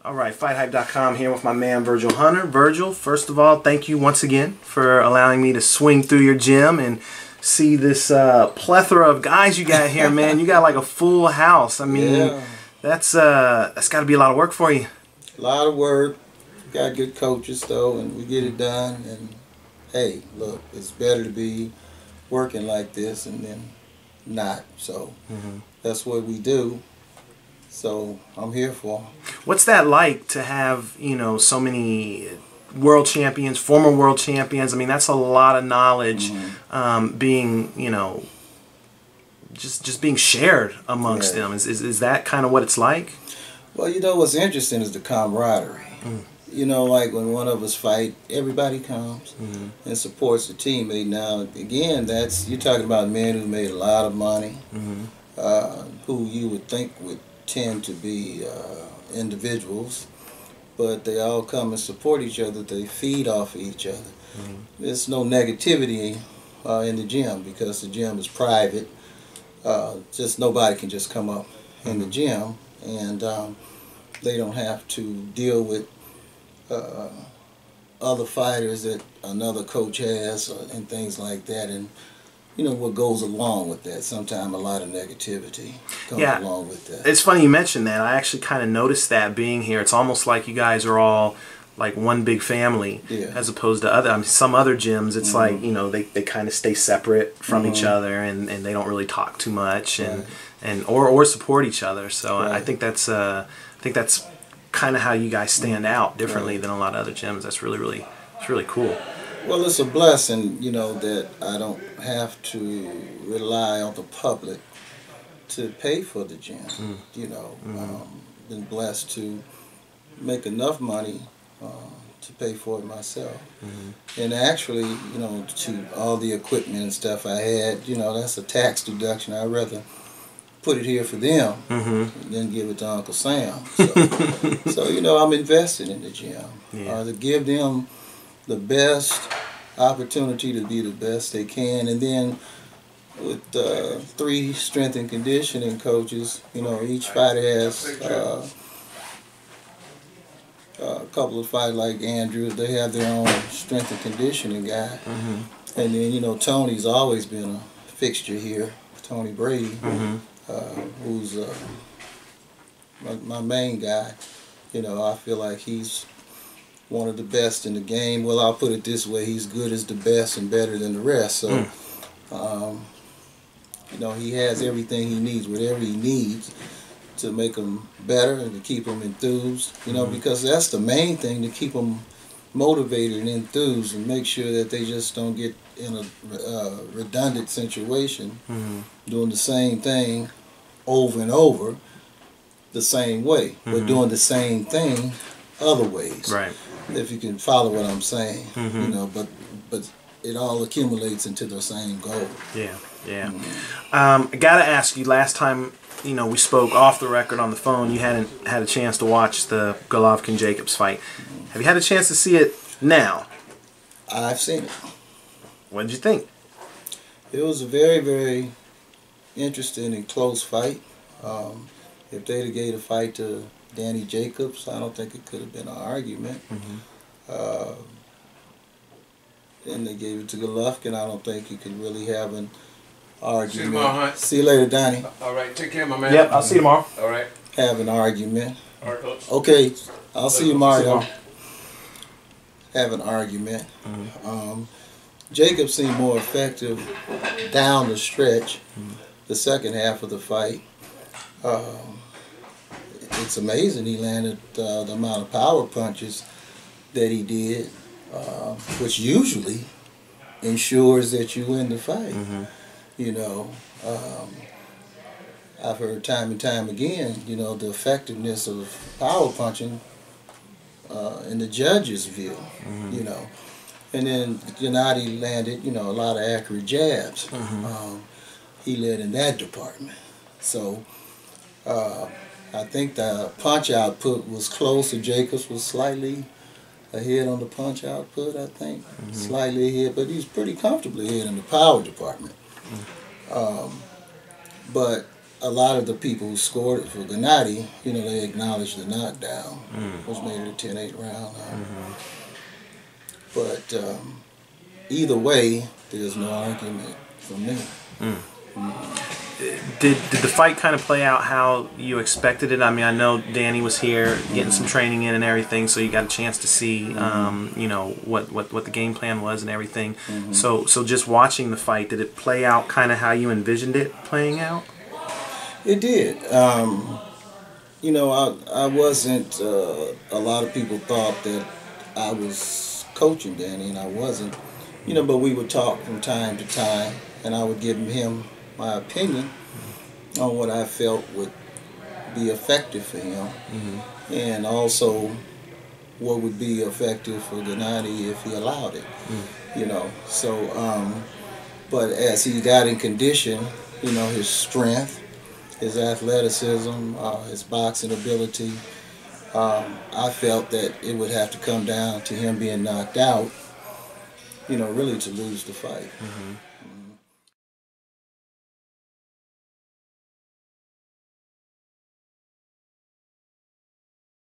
All right, FightHype.com here with my man Virgil Hunter. Virgil, first of all, thank you once again for allowing me to swing through your gym and see this plethora of guys you got here, man. You got like a full house. I mean, yeah. that's got to be a lot of work for you. A lot of work. Got good coaches though, and we get it done. And hey, look, it's better to be working like this and then not. So that's what we do. So I'm here for 'em. What's that like to have, you know, so many world champions, former world champions? I mean, that's a lot of knowledge being, you know, just being shared amongst them. Is that kind of what it's like? Well, you know, what's interesting is the camaraderie. You know, like when one of us fight, everybody comes and supports the teammate. Now, again, you're talking about men who made a lot of money, who you would think would tend to be individuals, but they all come and support each other. They feed off of each other. There's no negativity in the gym because the gym is private. Just nobody can just come up in the gym, and they don't have to deal with other fighters that another coach has and things like that. And you know what goes along with that. Sometimes a lot of negativity comes along with that. It's funny you mentioned that. I actually kind of noticed that being here. It's almost like you guys are all like one big family, as opposed to other. I mean, some other gyms, it's like, you know, they kind of stay separate from each other, and they don't really talk too much, or support each other. So I think that's kind of how you guys stand out differently than a lot of other gyms. That's really cool. Well, it's a blessing, you know, that I don't have to rely on the public to pay for the gym. You know, been blessed to make enough money to pay for it myself. And actually, you know, to all the equipment and stuff I had, you know, that's a tax deduction. I'd rather put it here for them than give it to Uncle Sam. So you know, I'm invested in the gym to give them the best opportunity to be the best they can. And then with 3 strength and conditioning coaches, you know, each fighter has a couple of fighters like Andrew. They have their own strength and conditioning guy. And then, you know, Tony's always been a fixture here, Tony Brady, who's my main guy. You know, I feel like he's one of the best in the game. Well, I'll put it this way: he's good as the best and better than the rest. So, you know, he has everything he needs, whatever he needs, to make them better and to keep them enthused. You know, because that's the main thing, to keep them motivated and enthused, and make sure that they just don't get in a redundant situation, doing the same thing over and over the same way, but doing the same thing other ways. Right. If you can follow what I'm saying, you know, but it all accumulates into the same goal. I gotta ask you, last time, you know, we spoke off the record on the phone, you hadn't had a chance to watch the Golovkin-Jacobs fight. Have you had a chance to see it now? I've seen it. What did you think? It was a very, very interesting and close fight. If they'd have gave a fight to Gennady Jacobs, I don't think it could have been an argument. Then they gave it to Golovkin. I don't think you could really have an argument. See you tomorrow, Hunt. See you later, Donnie. All right, take care, my man. Yep, I'll see you tomorrow. All right. Have an argument. All right, coach. Okay, I'll see you, Mario. Have an argument. Jacobs seemed more effective down the stretch, the second half of the fight. It's amazing he landed the amount of power punches that he did, which usually ensures that you win the fight. You know, I've heard time and time again, you know, the effectiveness of power punching in the judge's view, you know. And then Gennady landed, you know, a lot of accurate jabs. He led in that department. So I think the punch output was close. Jacobs was slightly ahead on the punch output, I think. Slightly ahead, but he's pretty comfortably ahead in the power department. But a lot of the people who scored it for Gennady, you know, they acknowledged the knockdown, which made it a 10-8 round. But either way, there's no argument for me. Did the fight kind of play out how you expected it? I mean, I know Danny was here getting some training in and everything, so you got a chance to see, you know, what the game plan was and everything. So just watching the fight, did it play out kind of how you envisioned it playing out? It did. You know, I wasn't. A lot of people thought that I was coaching Danny, and I wasn't. You know, but we would talk from time to time, and I would give him my opinion on what I felt would be effective for him, and also what would be effective for Gennady if he allowed it. You know, so but as he got in condition, you know, his strength, his athleticism, his boxing ability, I felt that it would have to come down to him being knocked out, you know, really to lose the fight.